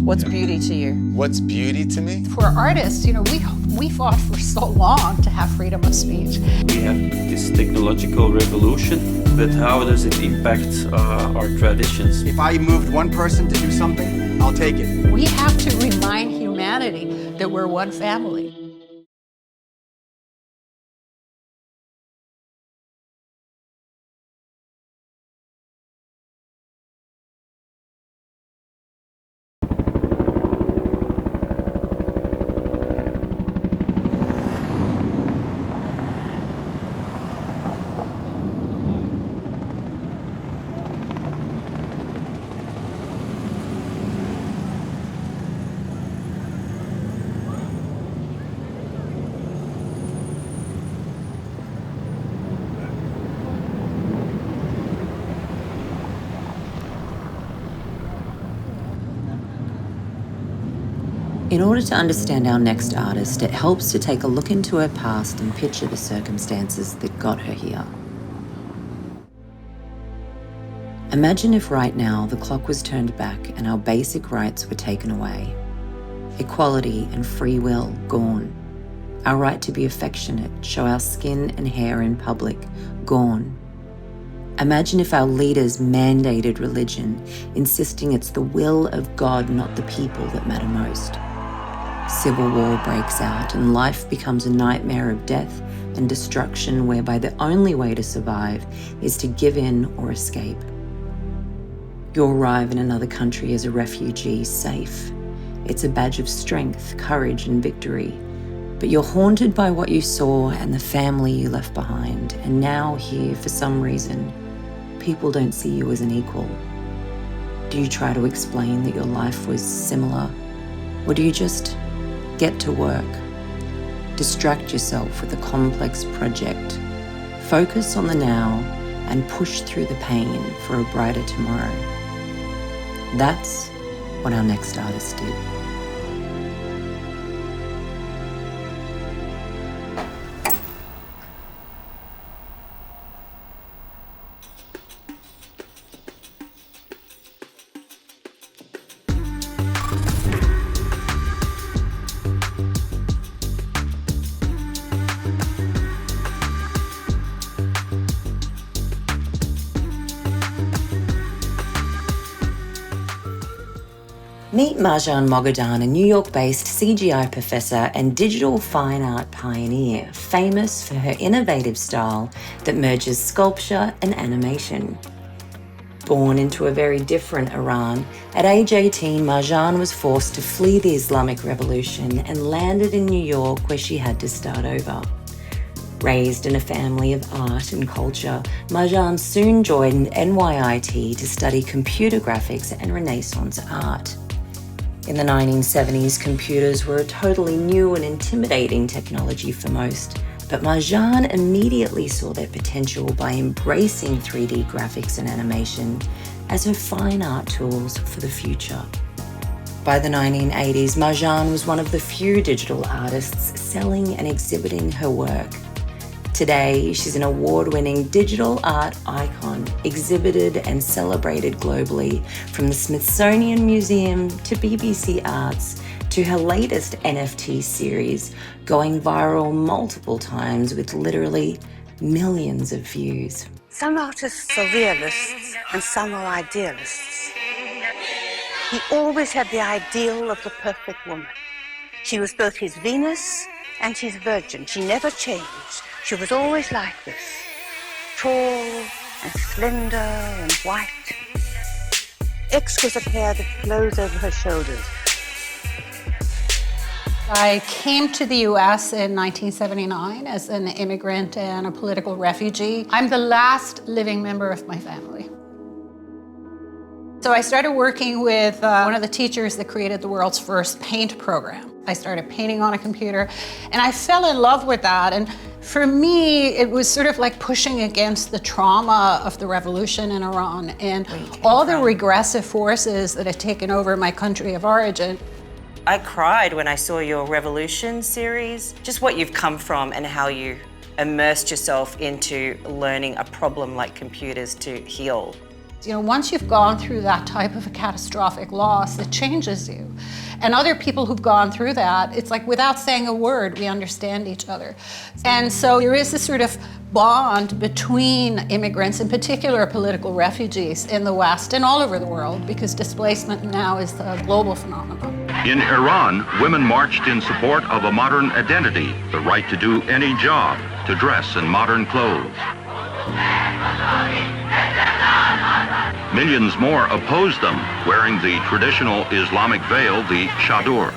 What's beauty to you? What's beauty to me? For artists, we fought for so long to have freedom of speech. We have this technological revolution, but how does it impact our traditions? If I moved one person to do something, I'll take it. We have to remind humanity that we're one family. In order to understand our next artist, it helps to take a look into her past and picture the circumstances that got her here. Imagine if right now the clock was turned back and our basic rights were taken away. Equality and free will gone. Our right to be affectionate, show our skin and hair in public, gone. Imagine if our leaders mandated religion, insisting it's the will of God, not the people, that matter most. Civil war breaks out and life becomes a nightmare of death and destruction whereby the only way to survive is to give in or escape. You arrive in another country as a refugee, safe. It's a badge of strength, courage and victory. But you're haunted by what you saw and the family you left behind. And now here, for some reason, people don't see you as an equal. Do you try to explain that your life was similar? Or do you just get to work? Distract yourself with a complex project. Focus on the now and push through the pain for a brighter tomorrow. That's what our next artist did. Meet Marjan Moghaddam, a New York-based CGI professor and digital fine art pioneer, famous for her innovative style that merges sculpture and animation. Born into a very different Iran, at age 18, Marjan was forced to flee the Islamic Revolution and landed in New York, where she had to start over. Raised in a family of art and culture, Marjan soon joined NYIT to study computer graphics and Renaissance art. In the 1970s, computers were a totally new and intimidating technology for most, but Marjan immediately saw their potential by embracing 3D graphics and animation as her fine art tools for the future. By the 1980s, Marjan was one of the few digital artists selling and exhibiting her work. Today, she's an award-winning digital art icon, exhibited and celebrated globally, from the Smithsonian Museum to BBC Arts to her latest NFT series, going viral multiple times with literally millions of views. Some artists are realists and some are idealists. He always had the ideal of the perfect woman. She was both his Venus and his Virgin. She never changed. She was always like this, tall and slender and white. Exquisite hair that flows over her shoulders. I came to the US in 1979 as an immigrant and a political refugee. I'm the last living member of my family. So I started working with one of the teachers that created the world's first paint program. I started painting on a computer and I fell in love with that. And for me, it was sort of like pushing against the trauma of the revolution in Iran and all the regressive forces that had taken over my country of origin. I cried when I saw your Revolution series, just what you've come from and how you immersed yourself into learning a problem like computers to heal. You know, once you've gone through that type of a catastrophic loss, it changes you. And other people who've gone through that, it's like without saying a word, we understand each other. And so there is this sort of bond between immigrants, in particular political refugees in the West and all over the world, because displacement now is a global phenomenon. In Iran, women marched in support of a modern identity, the right to do any job, to dress in modern clothes. Millions more opposed them, wearing the traditional Islamic veil, the chador.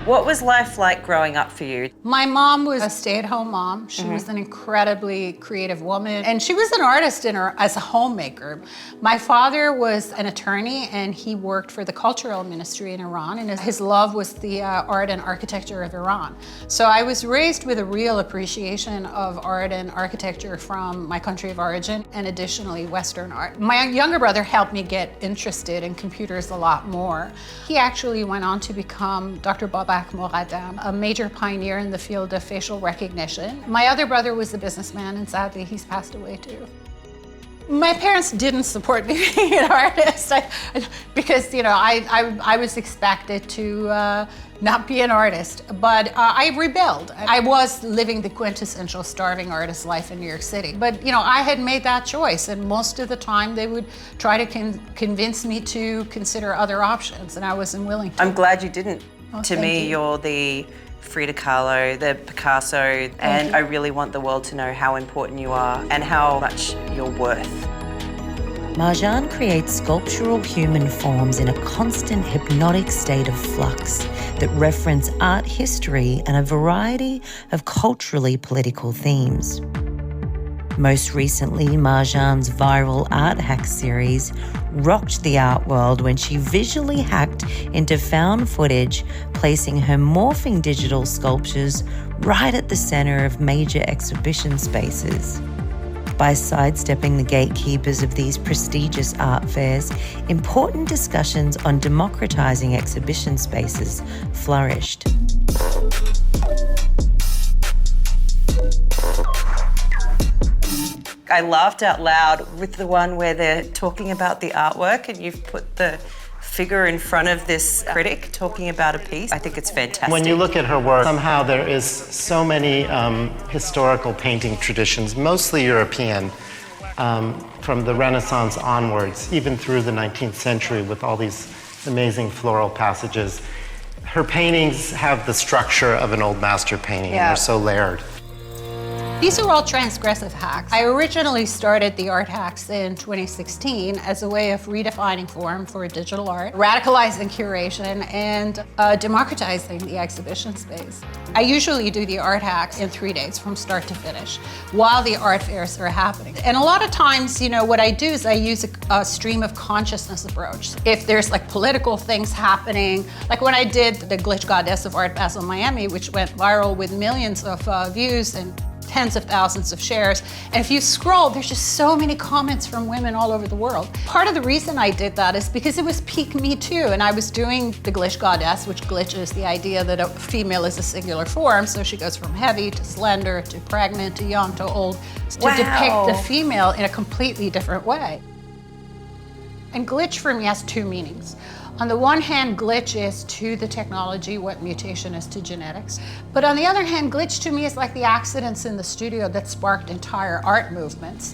What was life like growing up for you? My mom was a stay-at-home mom. She was an incredibly creative woman, and she was an artist as a homemaker. My father was an attorney, and he worked for the cultural ministry in Iran, and his love was the art and architecture of Iran. So I was raised with a real appreciation of art and architecture from my country of origin, and additionally Western art. My younger brother helped me get interested in computers a lot more. He actually went on to become Dr. Marjan Moghaddam, a major pioneer in the field of facial recognition. My other brother was a businessman, and sadly he's passed away too. My parents didn't support me being an artist because, you know, I was expected to not be an artist, but I rebelled. I was living the quintessential starving artist life in New York City. But, you know, I had made that choice, and most of the time they would try to convince me to consider other options, and I wasn't willing to. I'm glad you didn't. Oh, to me, you're the Frida Kahlo, the Picasso, and I really want the world to know how important you are and how much you're worth. Marjan creates sculptural human forms in a constant hypnotic state of flux that reference art history and a variety of culturally political themes. Most recently, Marjan's viral art hack series rocked the art world when she visually hacked into found footage, placing her morphing digital sculptures right at the center of major exhibition spaces. By sidestepping the gatekeepers of these prestigious art fairs, important discussions on democratizing exhibition spaces flourished. I laughed out loud with the one where they're talking about the artwork and you've put the figure in front of this critic talking about a piece. I think it's fantastic. When you look at her work, somehow there is so many historical painting traditions, mostly European, from the Renaissance onwards, even through the 19th century with all these amazing floral passages. Her paintings have the structure of an old master painting, and they're so layered. These are all transgressive hacks. I originally started the art hacks in 2016 as a way of redefining form for digital art, radicalizing curation, and democratizing the exhibition space. I usually do the art hacks in 3 days from start to finish while the art fairs are happening. And a lot of times, you know, what I do is I use a stream of consciousness approach. If there's like political things happening, like when I did the Glitch Goddess of Art Basel Miami, which went viral with millions of views and tens of thousands of shares. And if you scroll, there's just so many comments from women all over the world. Part of the reason I did that is because it was peak Me Too, and I was doing the Glitch Goddess, which glitch is the idea that a female is a singular form, so she goes from heavy to slender to pregnant to young to old, to depict the female in a completely different way. And glitch for me has two meanings. On the one hand, glitch is to the technology what mutation is to genetics. But on the other hand, glitch to me is like the accidents in the studio that sparked entire art movements.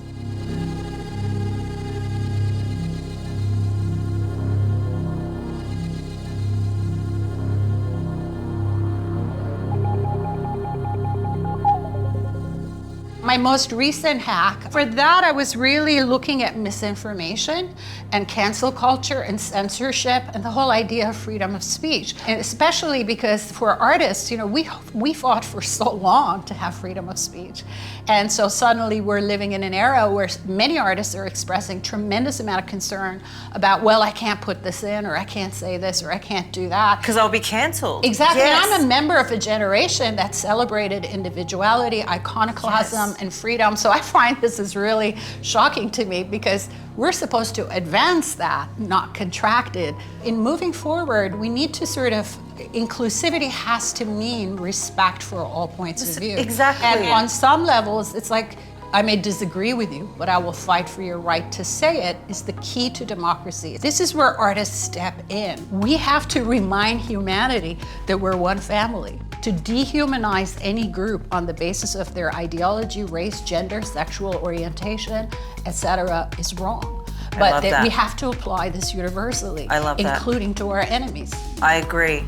My most recent hack, for that I was really looking at misinformation and cancel culture and censorship and the whole idea of freedom of speech. And especially because for artists, you know, we fought for so long to have freedom of speech. And so suddenly we're living in an era where many artists are expressing tremendous amount of concern about, well, I can't put this in, or I can't say this, or I can't do that. Because I'll be canceled. Exactly, Yes. and I'm a member of a generation that celebrated individuality, iconoclasm, and and freedom. So I find this is really shocking to me because we're supposed to advance that, not contract it. In moving forward, we need to sort of, inclusivity has to mean respect for all points of view. Exactly. And on some levels, it's like, I may disagree with you, but I will fight for your right to say it is the key to democracy. This is where artists step in. We have to remind humanity that we're one family. To dehumanize any group on the basis of their ideology, race, gender, sexual orientation, etc. is wrong. But that we have to apply this universally, I love that. including to our enemies. I agree.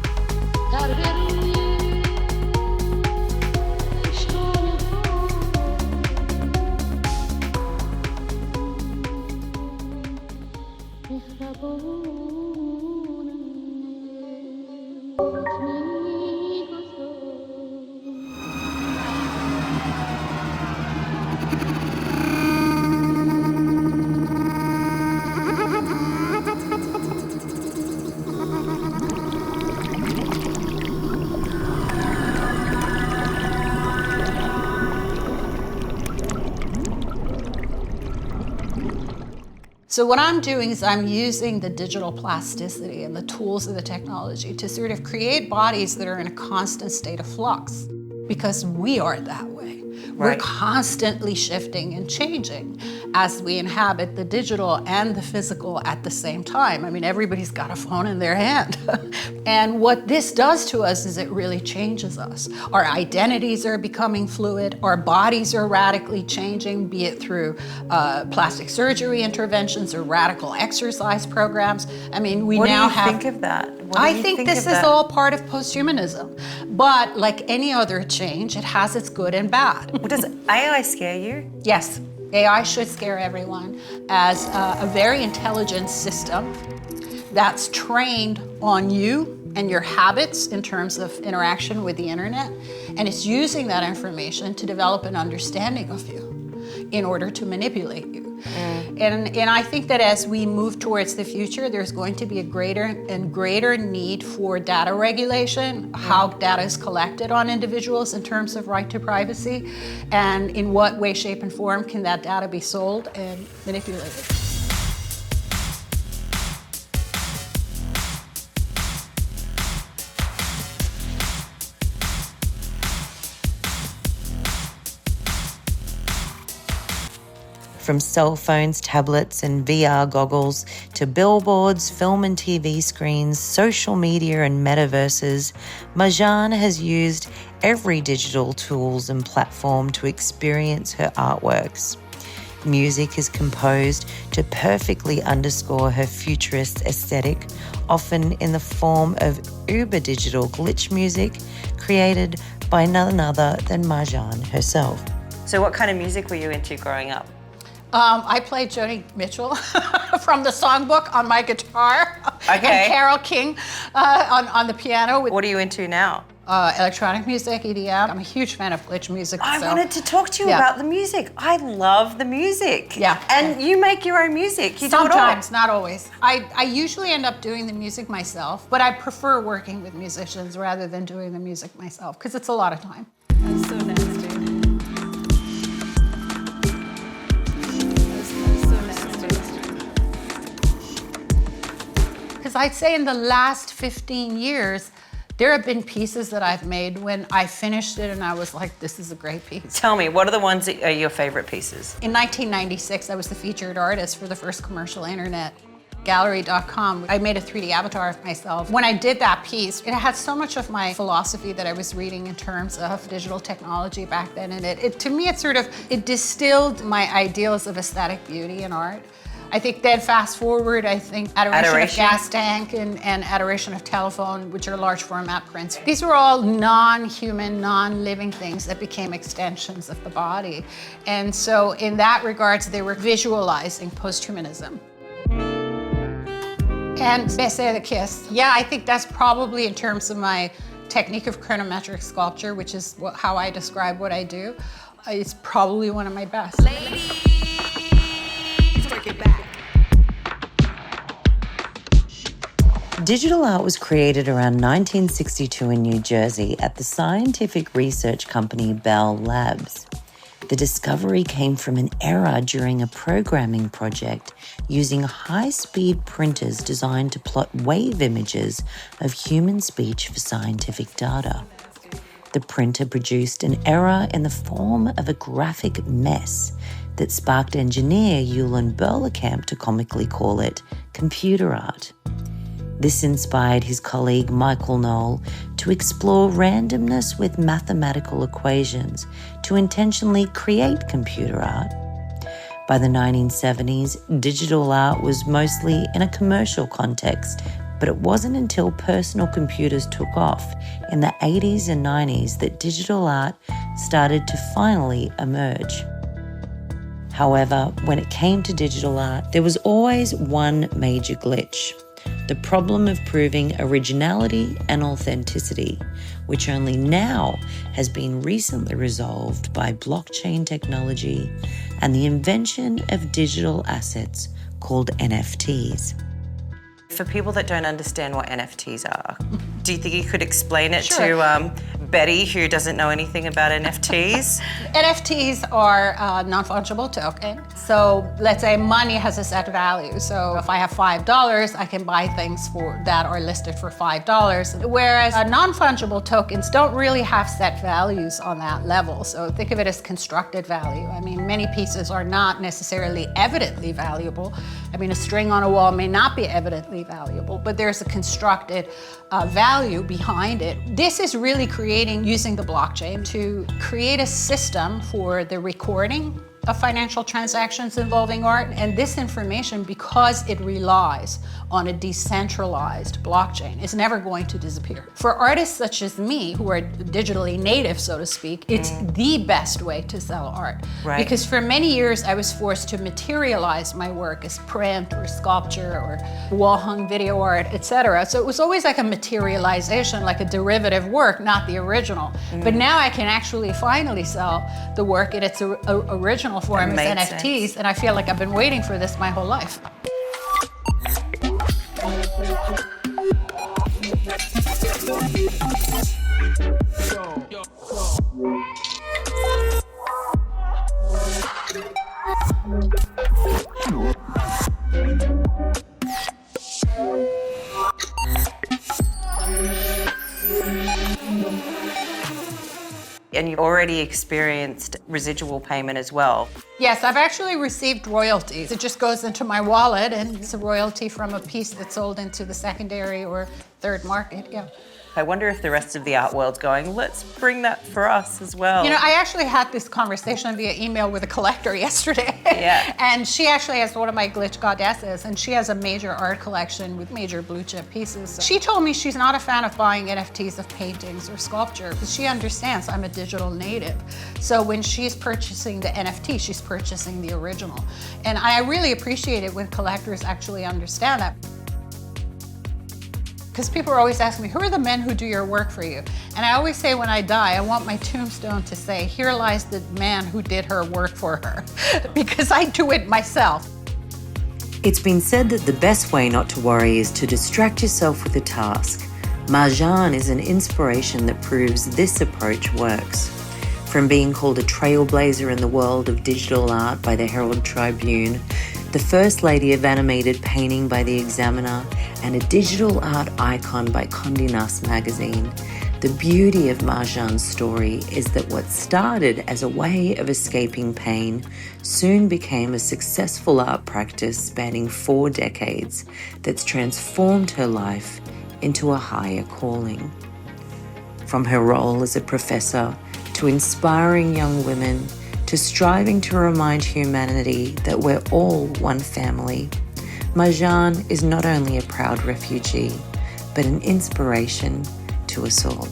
So what I'm doing is I'm using the digital plasticity and the tools of the technology to sort of create bodies that are in a constant state of flux, because we are that way. We're constantly shifting and changing as we inhabit the digital and the physical at the same time. I mean, everybody's got a phone in their hand. And what this does to us is it really changes us. Our identities are becoming fluid. Our bodies are radically changing, be it through plastic surgery interventions or radical exercise programs. I mean, we now have... What do you think of that? I think this is all part of posthumanism. But like any other change, it has its good and bad. Does AI scare you? Yes, AI should scare everyone as a very intelligent system that's trained on you and your habits in terms of interaction with the internet. And it's using that information to develop an understanding of you in order to manipulate you. And I think that as we move towards the future, there's going to be a greater and greater need for data regulation, how data is collected on individuals in terms of right to privacy, and in what way, shape, and form can that data be sold and manipulated. From cell phones, tablets, and VR goggles to billboards, film and TV screens, social media, and metaverses, Marjan has used every digital tools and platform to experience her artworks. Music is composed to perfectly underscore her futurist aesthetic, often in the form of uber-digital glitch music created by none other than Marjan herself. So what kind of music were you into growing up? I played Joni Mitchell from the songbook on my guitar, and Carole King on the piano. What are you into now? Electronic music, EDM. I'm a huge fan of glitch music. I wanted to talk to you about the music. I love the music. Yeah. And you make your own music. You Sometimes, do it all. not always. I usually end up doing the music myself, but I prefer working with musicians rather than doing the music myself, because it's a lot of time. That's so nasty. Because I'd say in the last 15 years, there have been pieces that I've made when I finished it and I was like, this is a great piece. Tell me, what are the ones that are your favorite pieces? In 1996, I was the featured artist for the first commercial internet gallery.com. I made a 3D avatar of myself. When I did that piece, it had so much of my philosophy that I was reading in terms of digital technology back then, and to me, it distilled my ideals of aesthetic beauty in art. I think then fast forward, I think Adoration of Gas Tank and Adoration of Telephone, which are large format prints. These were all non-human, non-living things that became extensions of the body. And so in that regards, they were visualizing posthumanism. And Baiser the Kiss. Yeah, I think that's probably, in terms of my technique of chronometric sculpture, which is how I describe what I do, it's probably one of my best. Ladies, work it back. Digital art was created around 1962 in New Jersey at the scientific research company Bell Labs. The discovery came from an error during a programming project using high-speed printers designed to plot wave images of human speech for scientific data. The printer produced an error in the form of a graphic mess that sparked engineer Julian Berlekamp to comically call it computer art. This inspired his colleague Michael Knoll to explore randomness with mathematical equations to intentionally create computer art. By the 1970s, digital art was mostly in a commercial context, but it wasn't until personal computers took off in the 80s and 90s that digital art started to finally emerge. However, when it came to digital art, there was always one major glitch: the problem of proving originality and authenticity, which only now has been recently resolved by blockchain technology and the invention of digital assets called NFTs. For people that don't understand what NFTs are, do you think you could explain it Sure. to Betty, who doesn't know anything about NFTs? NFTs are non-fungible token. So let's say money has a set value. So if I have $5, I can buy things that are listed for $5. Whereas non-fungible tokens don't really have set values on that level. So think of it as constructed value. I mean, many pieces are not necessarily evidently valuable. I mean, a string on a wall may not be evidently valuable, but there's a constructed value behind it. This is really using the blockchain to create a system for the recording of financial transactions involving art, and this information, because it relies on a decentralized blockchain, is never going to disappear. For artists such as me, who are digitally native, so to speak, it's the best way to sell art. Right. Because for many years I was forced to materialize my work as print or sculpture or wall-hung video art, etc. So it was always like a materialization, like a derivative work, not the original. But now I can actually finally sell the work in its original form as NFTs, sense. and I feel like I've been waiting for this my whole life. And you've already experienced residual payment as well. Yes, I've actually received royalties. It just goes into my wallet, and it's a royalty from a piece that's sold into the secondary or third market, yeah. I wonder if the rest of the art world's going, let's bring that for us as well. You know, I actually had this conversation via email with a collector yesterday. Yeah. And she actually has one of my glitch goddesses, and she has a major art collection with major blue chip pieces. She told me she's not a fan of buying NFTs of paintings or sculpture, because she understands I'm a digital native. So when she's purchasing the NFT, she's purchasing the original. And I really appreciate it when collectors actually understand that. Because people are always asking me, who are the men who do your work for you? And I always say when I die, I want my tombstone to say, here lies the man who did her work for her, because I do it myself. It's been said that the best way not to worry is to distract yourself with a task. Marjan is an inspiration that proves this approach works. From being called a trailblazer in the world of digital art by the Herald Tribune, the First Lady of Animated Painting by The Examiner, and a digital art icon by Condé Nast magazine, the beauty of Marjan's story is that what started as a way of escaping pain soon became a successful art practice spanning 4 decades that's transformed her life into a higher calling. From her role as a professor to inspiring young women, to striving to remind humanity that we're all one family, Marjan is not only a proud refugee, but an inspiration to us all.